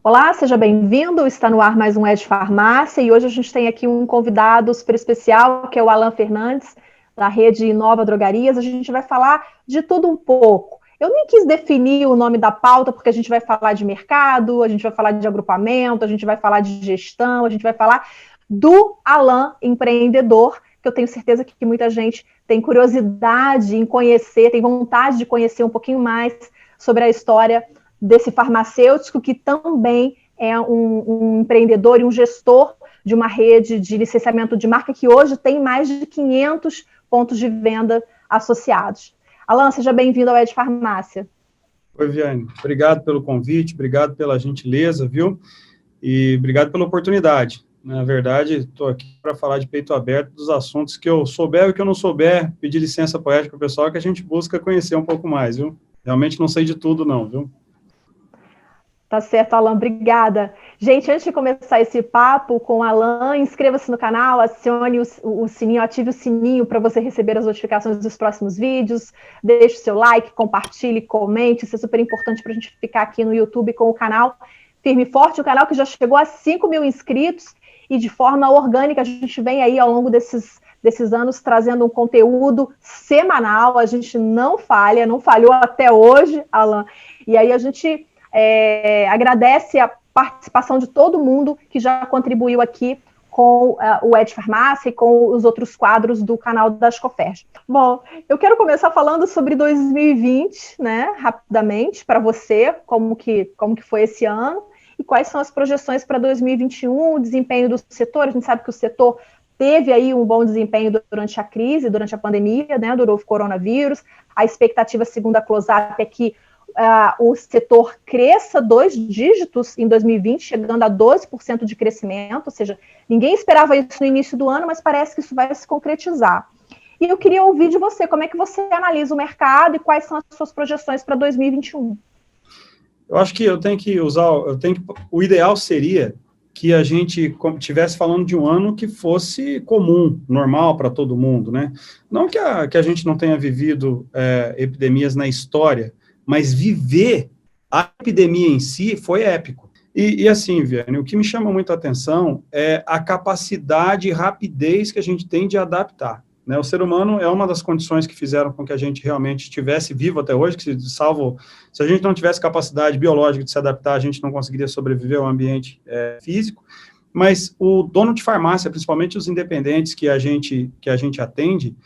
Olá, seja bem-vindo. Está no ar mais um Ed Farmácia e hoje a gente tem aqui um convidado super especial, que é o Alan Fernandes, da rede Nova Drogarias. A gente vai falar de tudo um pouco. Eu nem quis definir o nome da pauta, porque a gente vai falar de mercado, a gente vai falar de agrupamento, a gente vai falar de gestão, a gente vai falar do Alan empreendedor, que eu tenho certeza que muita gente tem curiosidade em conhecer, tem vontade de conhecer um pouquinho mais sobre a história desse farmacêutico, que também é um empreendedor e um gestor de uma rede de licenciamento de marca que hoje tem mais de 500 pontos de venda associados. Alan, seja bem-vindo ao Ed Farmácia. Oi, Viane. Obrigado pelo convite, obrigado pela gentileza, viu? E obrigado pela oportunidade. Na verdade, estou aqui para falar de peito aberto dos assuntos que eu souber e que eu não souber, pedir licença poética para o pessoal, que a gente busca conhecer um pouco mais, viu? Realmente não sei de tudo, não, viu? Tá certo, Alan, obrigada. Gente, antes de começar esse papo com o Alan, inscreva-se no canal, acione o sininho, ative o sininho para você receber as notificações dos próximos vídeos, deixe o seu like, compartilhe, comente, isso é super importante para a gente ficar aqui no YouTube com o canal firme e forte, o canal que já chegou a 5 mil inscritos e de forma orgânica a gente vem aí ao longo desses anos trazendo um conteúdo semanal, a gente não falha, não falhou até hoje, Alan, e aí a gente agradece a participação de todo mundo que já contribuiu aqui com o Ed Farmácia e com os outros quadros do canal da Ascoferj. Bom, eu quero começar falando sobre 2020, né, rapidamente, para você, como que foi esse ano, e quais são as projeções para 2021, o desempenho do setor. A gente sabe que o setor teve aí um bom desempenho durante a crise, durante a pandemia, né, do novo coronavírus. A expectativa, segundo a Closap, é que o setor cresça 2 dígitos em 2020, chegando a 12% de crescimento, ou seja, ninguém esperava isso no início do ano, mas parece que isso vai se concretizar. E eu queria ouvir de você, como é que você analisa o mercado e quais são as suas projeções para 2021? Eu acho que o ideal seria que a gente estivesse falando de um ano que fosse comum, normal para todo mundo, né? Não que a gente não tenha vivido epidemias na história, mas viver a epidemia em si foi épico. E assim, Viane, o que me chama muito a atenção é a capacidade e rapidez que a gente tem de adaptar, né? O ser humano é uma das condições que fizeram com que a gente realmente estivesse vivo até hoje, que se a gente não tivesse capacidade biológica de se adaptar, a gente não conseguiria sobreviver ao ambiente físico, mas o dono de farmácia, principalmente os independentes que a gente atende,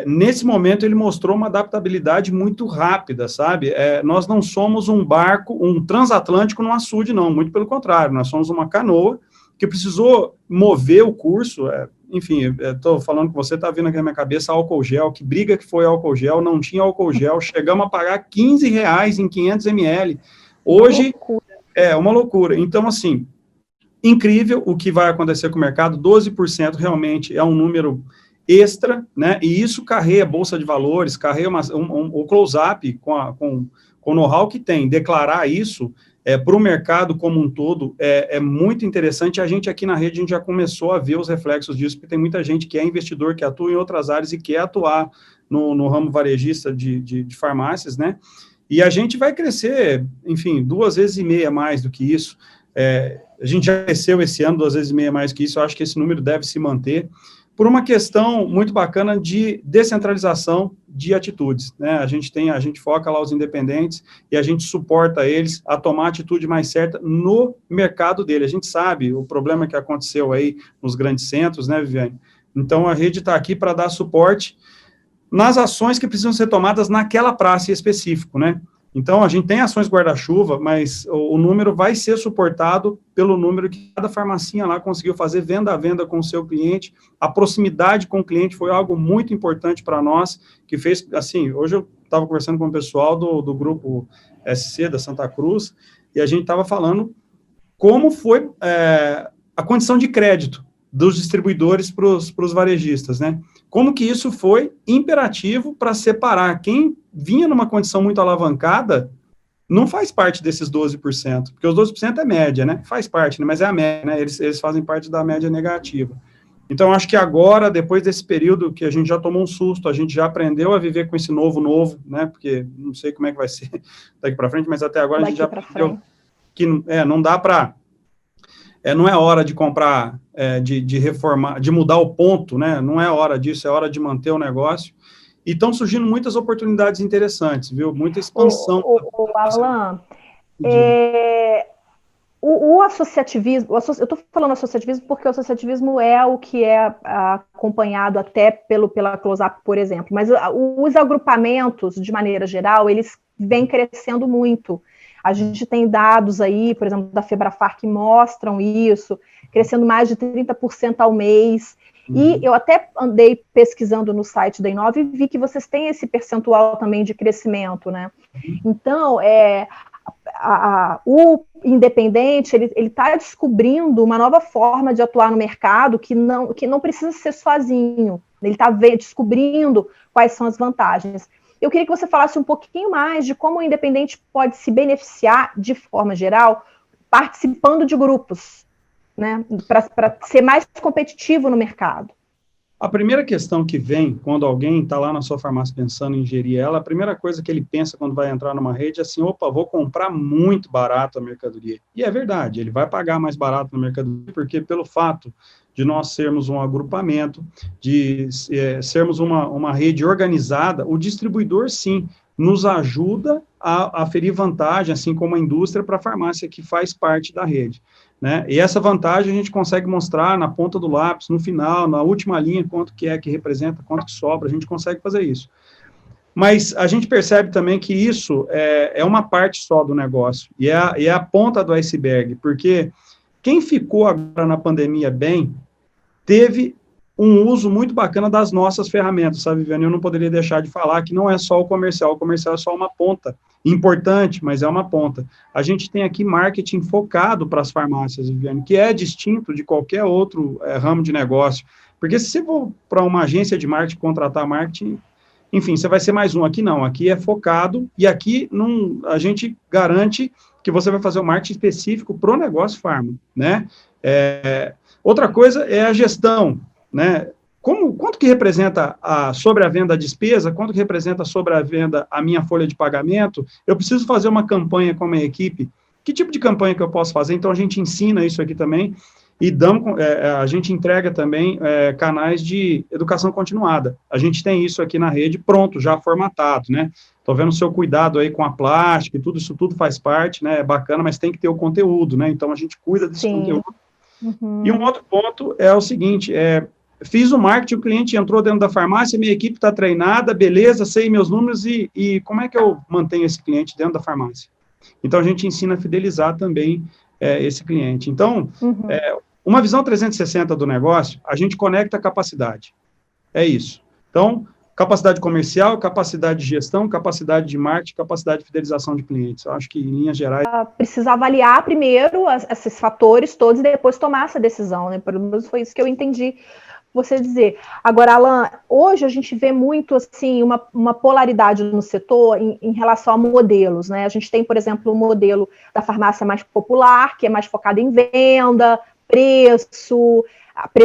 nesse momento ele mostrou uma adaptabilidade muito rápida, sabe? Nós não somos um barco, um transatlântico no açude, não, muito pelo contrário, nós somos uma canoa que precisou mover o curso, enfim, estou falando com você, está vindo aqui na minha cabeça álcool gel, que briga que foi álcool gel, não tinha álcool gel, chegamos a pagar R$15 em 500 ml, hoje é uma loucura. Então, assim, incrível o que vai acontecer com o mercado, 12% realmente é um número extra, né, e isso carrega a Bolsa de Valores, carrega o close-up com o know-how que tem, declarar isso para o mercado como um todo é muito interessante. A gente aqui na rede, a gente já começou a ver os reflexos disso, porque tem muita gente que é investidor, que atua em outras áreas e quer atuar no ramo varejista de farmácias, né, e a gente vai crescer, enfim, 2,5 vezes mais do que isso. A gente já cresceu esse ano 2,5 vezes mais que isso, eu acho que esse número deve se manter, por uma questão muito bacana de descentralização de atitudes, né? A gente foca lá os independentes e a gente suporta eles a tomar a atitude mais certa no mercado dele. A gente sabe o problema que aconteceu aí nos grandes centros, né, Viviane? Então, a rede está aqui para dar suporte nas ações que precisam ser tomadas naquela praça em específico, né? Então, a gente tem ações guarda-chuva, mas o número vai ser suportado pelo número que cada farmacinha lá conseguiu fazer venda a venda com o seu cliente. A proximidade com o cliente foi algo muito importante para nós, que fez, assim, hoje eu estava conversando com o pessoal do grupo SC, da Santa Cruz, e a gente estava falando como foi a condição de crédito dos distribuidores para os varejistas, né? Como que isso foi imperativo para separar quem vinha numa condição muito alavancada, não faz parte desses 12%, porque os 12% é média, né? Faz parte, né? Mas é a média, né? Eles fazem parte da média negativa. Então, acho que agora, depois desse período que a gente já tomou um susto, a gente já aprendeu a viver com esse novo, né? Porque não sei como é que vai ser daqui para frente, mas até agora a gente já aprendeu que não dá para... não é hora de comprar, de reformar, de mudar o ponto, né? Não é hora disso, é hora de manter o negócio. E estão surgindo muitas oportunidades interessantes, viu? Muita expansão. Alan, o associativismo, eu estou falando associativismo porque o associativismo é o que é acompanhado até pela Close-Up, por exemplo, mas os agrupamentos, de maneira geral, eles vêm crescendo muito. A gente tem dados aí, por exemplo, da Febrafar, que mostram isso, crescendo mais de 30% ao mês. E eu até andei pesquisando no site da Inove e vi que vocês têm esse percentual também de crescimento, né? Então, o independente, ele está descobrindo uma nova forma de atuar no mercado que não precisa ser sozinho. Ele está descobrindo quais são as vantagens. Eu queria que você falasse um pouquinho mais de como o independente pode se beneficiar, de forma geral, participando de grupos, né, para ser mais competitivo no mercado. A primeira questão que vem quando alguém está lá na sua farmácia pensando em gerir ela, a primeira coisa que ele pensa quando vai entrar numa rede é assim, opa, vou comprar muito barato a mercadoria. E é verdade, ele vai pagar mais barato na mercadoria, porque pelo fato de nós sermos um agrupamento, de sermos uma rede organizada, o distribuidor, sim, nos ajuda a aferir vantagem, assim como a indústria, para a farmácia que faz parte da rede. Né? E essa vantagem a gente consegue mostrar na ponta do lápis, no final, na última linha, quanto que representa, quanto que sobra, a gente consegue fazer isso. Mas a gente percebe também que isso é uma parte só do negócio, e é a ponta do iceberg, porque quem ficou agora na pandemia bem, teve um uso muito bacana das nossas ferramentas, sabe, Viviane? Eu não poderia deixar de falar que não é só o comercial é só uma ponta, importante, mas é uma ponta. A gente tem aqui marketing focado para as farmácias, Viviane, que é distinto de qualquer outro ramo de negócio, porque se você for para uma agência de marketing, contratar marketing, enfim, você vai ser mais um, aqui não, aqui é focado, e aqui a gente garante que você vai fazer o marketing específico para o negócio farma, né? Outra coisa é a gestão, né? Quanto que representa sobre a venda a despesa, quanto que representa sobre a venda a minha folha de pagamento? Eu preciso fazer uma campanha com a minha equipe. Que tipo de campanha que eu posso fazer? Então, a gente ensina isso aqui também e a gente entrega também canais de educação continuada. A gente tem isso aqui na rede pronto, já formatado, né? Estou vendo o seu cuidado aí com a plástica e tudo, isso tudo faz parte, né? É bacana, mas tem que ter o conteúdo, né? Então, a gente cuida desse conteúdo. E um outro ponto é o seguinte, fiz o marketing, o cliente entrou dentro da farmácia, minha equipe está treinada, beleza, sei meus números e como é que eu mantenho esse cliente dentro da farmácia? Então, a gente ensina a fidelizar também esse cliente. Então, uma visão 360 do negócio, a gente conecta a capacidade. É isso. Então, capacidade comercial, capacidade de gestão, capacidade de marketing, capacidade de fidelização de clientes. Eu acho que, em linhas gerais... Precisa avaliar primeiro esses fatores todos e depois tomar essa decisão, né? Pelo menos foi isso que eu entendi você dizer. Agora, Alan, hoje a gente vê muito, assim, uma polaridade no setor em relação a modelos, né? A gente tem, por exemplo, o modelo da farmácia mais popular, que é mais focado em venda, preço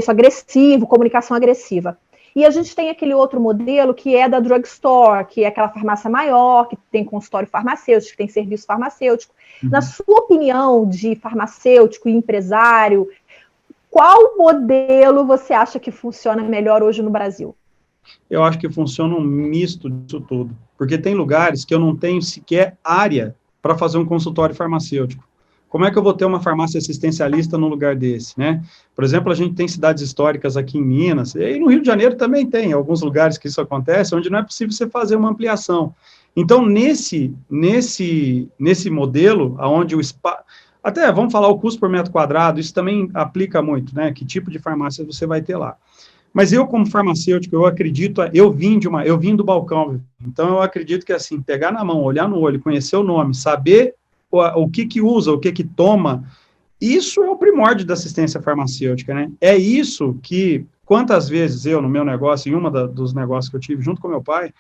agressivo, comunicação agressiva. E a gente tem aquele outro modelo que é da drugstore, que é aquela farmácia maior, que tem consultório farmacêutico, que tem serviço farmacêutico. Na sua opinião de farmacêutico e empresário, qual modelo você acha que funciona melhor hoje no Brasil? Eu acho que funciona um misto disso tudo, porque tem lugares que eu não tenho sequer área para fazer um consultório farmacêutico. Como é que eu vou ter uma farmácia assistencialista num lugar desse, né? Por exemplo, a gente tem cidades históricas aqui em Minas, e no Rio de Janeiro também tem alguns lugares que isso acontece, onde não é possível você fazer uma ampliação. Então, nesse modelo, onde o espaço... Até, vamos falar o custo por metro quadrado, isso também aplica muito, né? Que tipo de farmácia você vai ter lá. Mas eu, como farmacêutico, eu acredito, eu vim do balcão, então eu acredito que, assim, pegar na mão, olhar no olho, conhecer o nome, saber o que usa, o que toma, isso é o primórdio da assistência farmacêutica, né? É isso que, quantas vezes eu, no meu negócio, em uma dos negócios que eu tive junto com meu pai,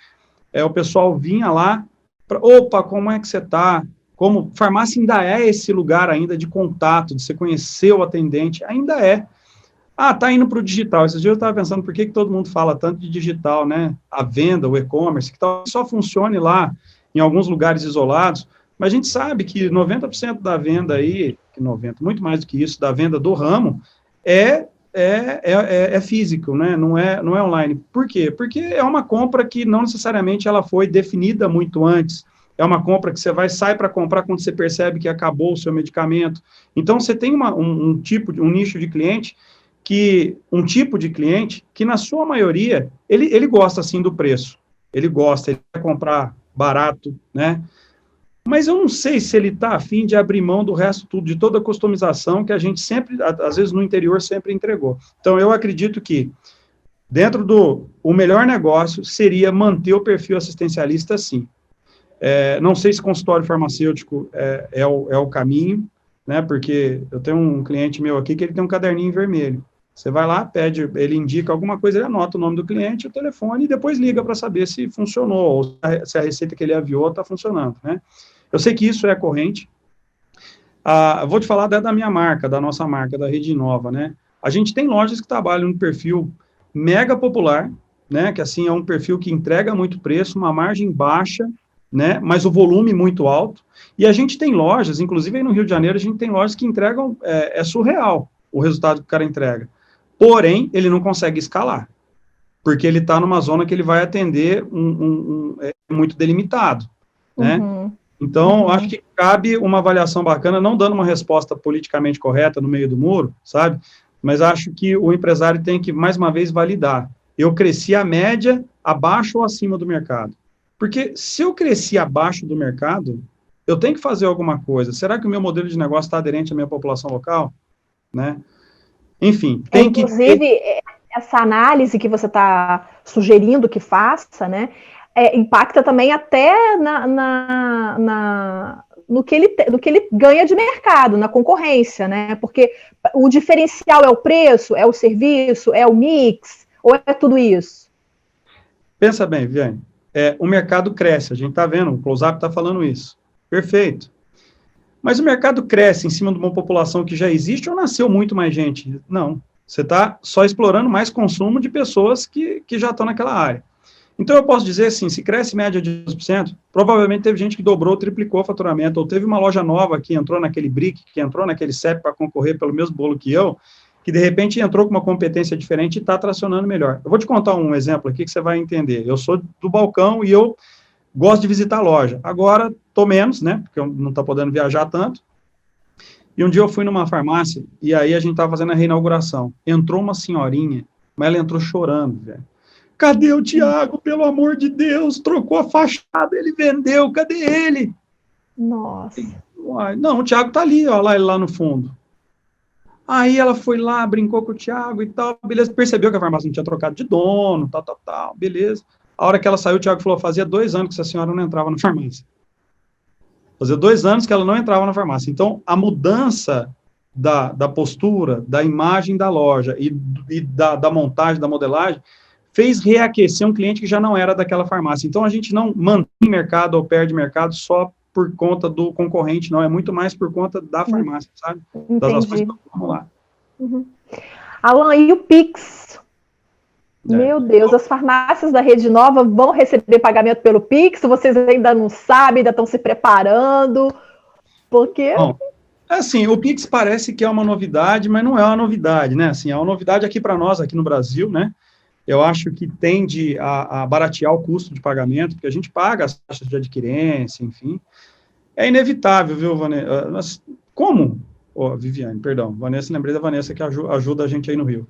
o pessoal vinha lá, opa, como é que você está? Como farmácia ainda é esse lugar ainda de contato, de você conhecer o atendente, ainda é. Tá indo para o digital. Esses dias eu estava pensando por que todo mundo fala tanto de digital, né? A venda, o e-commerce, que talvez só funcione lá em alguns lugares isolados, Mas a gente sabe que 90% da venda aí, que 90, muito mais do que isso, da venda do ramo, é físico, né? Não é online. Por quê? Porque é uma compra que não necessariamente ela foi definida muito antes. É uma compra que você sai para comprar quando você percebe que acabou o seu medicamento. Então, você tem um nicho de cliente um tipo de cliente que, na sua maioria, ele gosta, sim, do preço. Ele quer comprar barato, né? Mas eu não sei se ele está afim de abrir mão do resto tudo, de toda a customização que a gente sempre, às vezes no interior, sempre entregou. Então, eu acredito que, o melhor negócio seria manter o perfil assistencialista, sim. Não sei se consultório farmacêutico é o caminho, né? Porque eu tenho um cliente meu aqui que ele tem um caderninho vermelho. Você vai lá, pede, ele indica alguma coisa, ele anota o nome do cliente, o telefone, e depois liga para saber se funcionou, ou se a receita que ele aviou está funcionando, né? Eu sei que isso é corrente. Vou te falar da minha marca, da nossa marca, da Rede Nova, né? A gente tem lojas que trabalham no perfil mega popular, né? Que assim é um perfil que entrega muito preço, uma margem baixa, né? Mas o volume muito alto. E a gente tem lojas, inclusive aí no Rio de Janeiro, a gente tem lojas que entregam, é surreal o resultado que o cara entrega. Porém, ele não consegue escalar, porque ele está numa zona que ele vai atender muito delimitado, né? Uhum. Então, acho que cabe uma avaliação bacana, não dando uma resposta politicamente correta no meio do muro, sabe? Mas acho que o empresário tem que, mais uma vez, validar. Eu cresci a média, abaixo ou acima do mercado? Porque se eu cresci abaixo do mercado, eu tenho que fazer alguma coisa. Será que o meu modelo de negócio está aderente à minha população local? Né? Enfim, tem que ter... Inclusive, essa análise que você está sugerindo que faça, né, impacta também até no que ele ganha de mercado, na concorrência, né? Porque o diferencial é o preço, é o serviço, é o mix, ou é tudo isso? Pensa bem, Viviane, o mercado cresce, a gente está vendo, o Close-Up está falando isso. Perfeito. Mas o mercado cresce em cima de uma população que já existe ou nasceu muito mais gente? Não. Você está só explorando mais consumo de pessoas que já estão naquela área. Então, eu posso dizer assim, se cresce média de 2%, provavelmente teve gente que dobrou, triplicou o faturamento, ou teve uma loja nova que entrou naquele BRIC, que entrou naquele CEP para concorrer pelo mesmo bolo que eu, que de repente entrou com uma competência diferente e está tracionando melhor. Eu vou te contar um exemplo aqui que você vai entender. Eu sou do balcão e eu gosto de visitar a loja. Agora, estou menos, né, porque eu não estou podendo viajar tanto. E um dia eu fui numa farmácia, e aí a gente estava fazendo a reinauguração. Entrou uma senhorinha, mas ela entrou chorando, velho. Cadê o Tiago, pelo amor de Deus? Trocou a fachada, ele vendeu, cadê ele? Nossa. Não, o Tiago tá ali, ó, lá no fundo. Aí ela foi lá, brincou com o Tiago e tal, beleza, percebeu que a farmácia não tinha trocado de dono, tal, beleza. A hora que ela saiu, o Tiago falou, fazia 2 anos que essa senhora não entrava na farmácia. Fazia 2 anos que ela não entrava na farmácia. Então, a mudança da postura, da imagem da loja e da montagem, da modelagem, fez reaquecer um cliente que já não era daquela farmácia. Então, a gente não mantém mercado ou perde mercado só por conta do concorrente, não. É muito mais por conta da farmácia, sabe? Entendi. Das ações que vamos lá. Uhum. Alan, e o Pix? Meu Deus, as farmácias da Rede Nova vão receber pagamento pelo Pix? Vocês ainda não sabem, ainda estão se preparando? Porque... Bom, assim, o Pix parece que é uma novidade, mas não é uma novidade, né? Assim, é uma novidade aqui para nós, aqui no Brasil, né? Eu acho que tende a baratear o custo de pagamento, porque a gente paga as taxas de adquirência, enfim. É inevitável, viu, Vanessa? Mas como? Viviane, perdão. Vanessa, lembrei da Vanessa que ajuda a gente aí no Rio.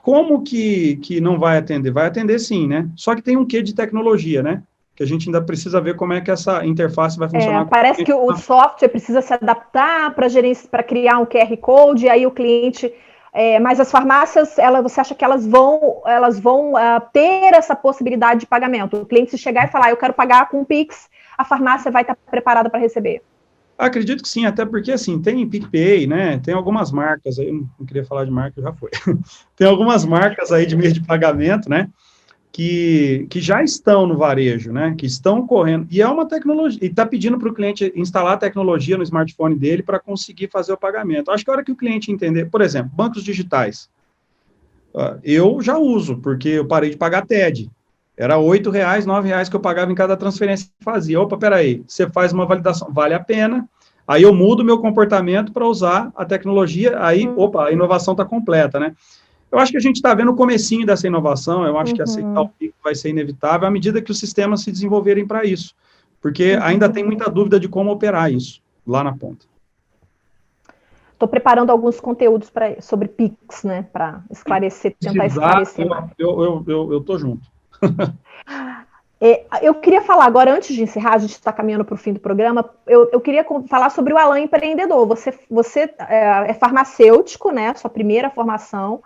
Como que não vai atender? Vai atender sim, né? Só que tem um quê de tecnologia, né? Que a gente ainda precisa ver como é que essa interface vai funcionar. Parece que o software precisa se adaptar para criar um QR Code, e aí o cliente... mas as farmácias, você acha que elas vão ter essa possibilidade de pagamento? O cliente se chegar e falar, eu quero pagar com o Pix, a farmácia vai estar preparada para receber? Acredito que sim, até porque, assim, tem PicPay, né, tem algumas marcas, aí, eu não queria falar de marca, já foi. Tem algumas marcas aí de meio de pagamento, né, que já estão no varejo, né, que estão correndo, e é uma tecnologia, e está pedindo para o cliente instalar a tecnologia no smartphone dele para conseguir fazer o pagamento. Acho que a hora que o cliente entender, por exemplo, bancos digitais, eu já uso, porque eu parei de pagar TED, Era R$8, R$9 que eu pagava em cada transferência que fazia. Opa, peraí, você faz uma validação, vale a pena, aí eu mudo meu comportamento para usar a tecnologia, aí, opa, a inovação está completa, né? Eu acho que a gente está vendo o comecinho dessa inovação, eu acho que aceitar o pico vai ser inevitável à medida que os sistemas se desenvolverem para isso, porque ainda tem muita dúvida de como operar isso lá na ponta. Estou preparando alguns conteúdos sobre Pix, né, para esclarecer, tentar esclarecer mais. Eu estou junto. Eu queria falar agora, antes de encerrar, a gente está caminhando para o fim do programa, eu queria falar sobre o Alan empreendedor. Você é farmacêutico, né? Sua primeira formação.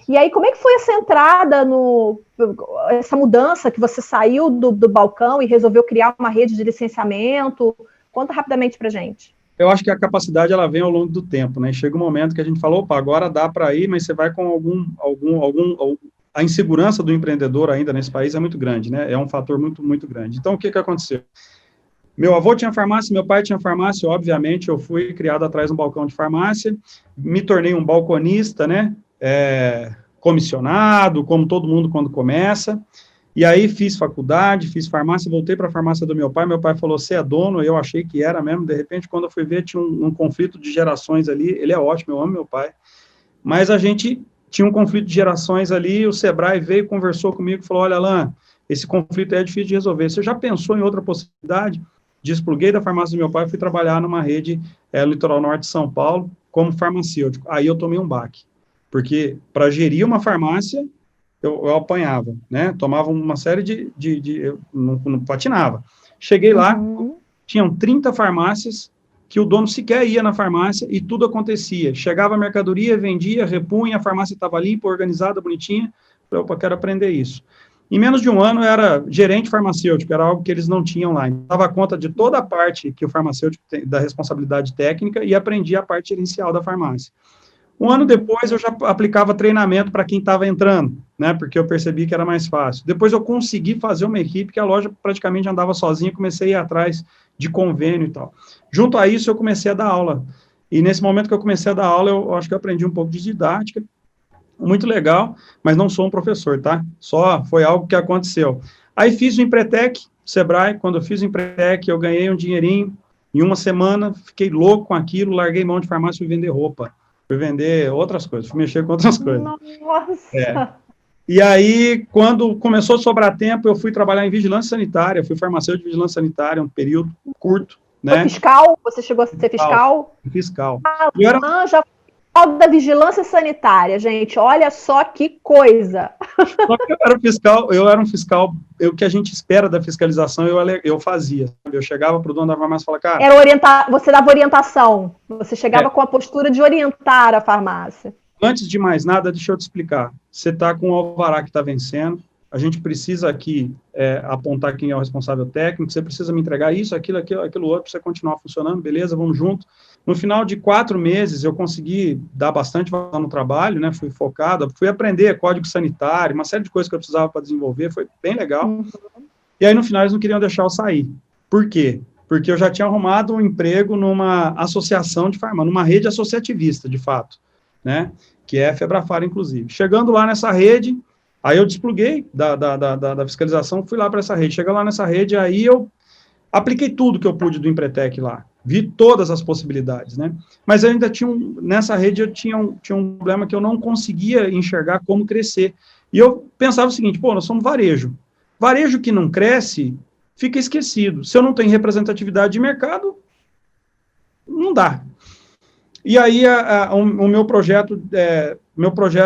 E aí, como é que foi essa entrada, essa mudança que você saiu do balcão e resolveu criar uma rede de licenciamento? Conta rapidamente para a gente. Eu acho que a capacidade, ela vem ao longo do tempo, né? Chega um momento que a gente fala, opa, agora dá para ir, mas você vai com a insegurança do empreendedor ainda nesse país é muito grande, né? É um fator muito, muito grande. Então, o que aconteceu? Meu avô tinha farmácia, meu pai tinha farmácia, obviamente, eu fui criado atrás de um balcão de farmácia, me tornei um balconista, né? Comissionado, como todo mundo quando começa, e aí fiz faculdade, fiz farmácia, voltei para a farmácia do meu pai falou, você é dono, eu achei que era mesmo, de repente, quando eu fui ver, tinha um conflito de gerações ali, ele é ótimo, eu amo meu pai, mas a gente tinha um conflito de gerações ali, o Sebrae veio, conversou comigo, falou, olha, Alan, esse conflito é difícil de resolver, você já pensou em outra possibilidade? Despluguei da farmácia do meu pai, fui trabalhar numa rede no litoral norte de São Paulo, como farmacêutico, aí eu tomei um baque, porque para gerir uma farmácia, eu apanhava, né, tomava uma série eu não patinava, cheguei lá, tinham 30 farmácias, que o dono sequer ia na farmácia e tudo acontecia. Chegava a mercadoria, vendia, repunha, a farmácia estava limpa, organizada, bonitinha. Eu quero aprender isso. Em menos de um ano, eu era gerente farmacêutico, era algo que eles não tinham lá. Dava conta de toda a parte que o farmacêutico tem, da responsabilidade técnica, e aprendi a parte gerencial da farmácia. Um ano depois, eu já aplicava treinamento para quem estava entrando, né, porque eu percebi que era mais fácil. Depois, eu consegui fazer uma equipe que a loja praticamente andava sozinha, comecei a ir atrás de convênio e tal. Junto a isso, eu comecei a dar aula. E nesse momento que eu comecei a dar aula, eu acho que eu aprendi um pouco de didática, muito legal, mas não sou um professor, tá? Só foi algo que aconteceu. Aí fiz o Empretec, Sebrae, quando eu fiz o Empretec, eu ganhei um dinheirinho, em uma semana, fiquei louco com aquilo, larguei mão de farmácia e fui vender roupa. Fui vender outras coisas, fui mexer com outras coisas. Nossa! E aí, quando começou a sobrar tempo, eu fui trabalhar em vigilância sanitária, fui farmacêutico de vigilância sanitária, um período curto, né? Foi fiscal? Você chegou a ser fiscal? Fiscal. Já fiscal da vigilância sanitária, gente, olha só que coisa! Só que eu era um fiscal, o que a gente espera da fiscalização, eu fazia. Eu chegava para o dono da farmácia e falava, cara... Você dava orientação, você chegava com a postura de orientar a farmácia. Antes de mais nada, deixa eu te explicar. Você está com o alvará que está vencendo, a gente precisa aqui apontar quem é o responsável técnico, você precisa me entregar isso, aquilo outro, para você continuar funcionando, beleza, vamos junto. No final de 4 meses, eu consegui dar bastante valor no trabalho, né, fui focado, fui aprender código sanitário, uma série de coisas que eu precisava para desenvolver, foi bem legal. E aí, no final, eles não queriam deixar eu sair. Por quê? Porque eu já tinha arrumado um emprego numa associação de farmácia, numa rede associativista, de fato, né, que é a Febrafar, inclusive. Chegando lá nessa rede, aí eu despluguei da fiscalização, fui lá para essa rede. Chegando lá nessa rede, aí eu apliquei tudo que eu pude do Empretec lá. Vi todas as possibilidades, né? Mas eu ainda nessa rede eu tinha um problema que eu não conseguia enxergar como crescer. E eu pensava o seguinte, nós somos varejo. Varejo que não cresce, fica esquecido. Se eu não tenho representatividade de mercado, não dá. E aí o meu projeto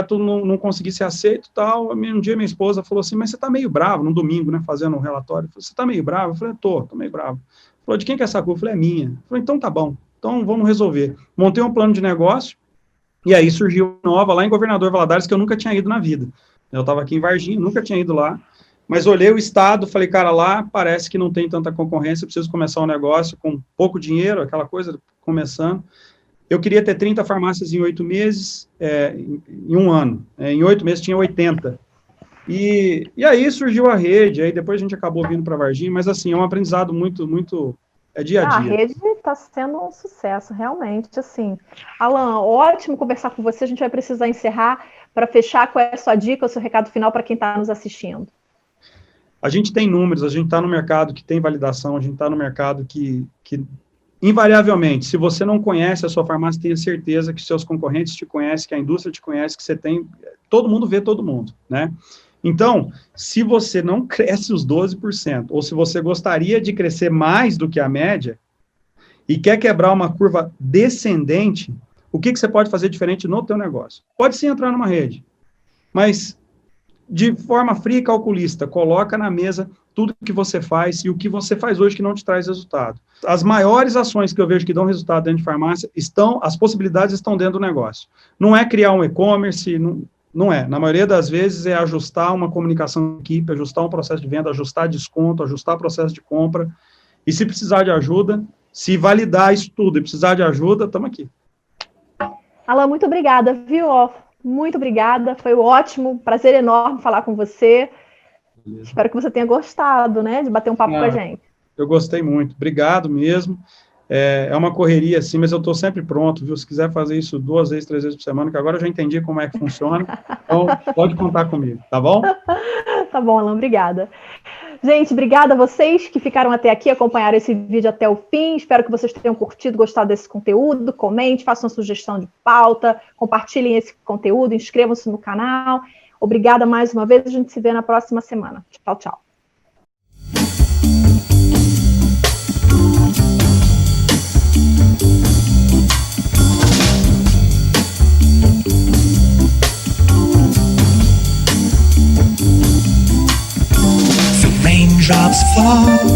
não conseguia ser aceito, tal. Um dia minha esposa falou assim, mas você está meio bravo, no domingo, né, fazendo um relatório, você está meio bravo? Eu falei, tô meio bravo. Falou, de quem que é essa culpa? Eu falei, é minha. Eu falei, então tá bom, então vamos resolver. Montei um plano de negócio, e aí surgiu nova lá em Governador Valadares, que eu nunca tinha ido na vida. Eu estava aqui em Varginha, nunca tinha ido lá, mas olhei o estado, falei, cara, lá parece que não tem tanta concorrência, eu preciso começar um negócio com pouco dinheiro, aquela coisa, começando. Eu queria ter 30 farmácias em 8 meses, em um ano. Em 8 meses tinha 80. E aí surgiu a rede, aí depois a gente acabou vindo para Varginha, mas assim, é um aprendizado muito, muito dia a dia. A rede está sendo um sucesso, realmente, assim. Alan, ótimo conversar com você, a gente vai precisar encerrar. Para fechar, qual é a sua dica, o seu recado final para quem está nos assistindo? A gente tem números, a gente está no mercado que tem validação, a gente está no mercado que, invariavelmente, se você não conhece a sua farmácia, tenha certeza que seus concorrentes te conhecem, que a indústria te conhece, que você tem... Todo mundo vê todo mundo, né? Então, se você não cresce os 12%, ou se você gostaria de crescer mais do que a média, e quer quebrar uma curva descendente, o que você pode fazer diferente no teu negócio? Pode sim entrar numa rede, mas de forma fria e calculista, coloca na mesa tudo que você faz e o que você faz hoje que não te traz resultado. As maiores ações que eu vejo que dão resultado dentro de farmácia, as possibilidades estão dentro do negócio. Não é criar um e-commerce, não é. Na maioria das vezes é ajustar uma comunicação de equipe, ajustar um processo de venda, ajustar desconto, ajustar processo de compra. E se precisar de ajuda, se validar isso tudo e precisar de ajuda, estamos aqui. Alan, muito obrigada, viu? Muito obrigada, foi ótimo, prazer enorme falar com você. Beleza. Espero que você tenha gostado, né, de bater um papo com a gente. Eu gostei muito, obrigado mesmo. É uma correria, assim, mas eu estou sempre pronto, viu? Se quiser fazer isso 2 vezes, 3 vezes por semana, que agora eu já entendi como é que funciona, então pode contar comigo, tá bom? Tá bom, Alan, obrigada. Gente, obrigada a vocês que ficaram até aqui, acompanharam esse vídeo até o fim. Espero que vocês tenham curtido, gostado desse conteúdo. Comente, façam sugestão de pauta, compartilhem esse conteúdo, inscrevam-se no canal. Obrigada mais uma vez, a gente se vê na próxima semana. Tchau, tchau. Raindrops fall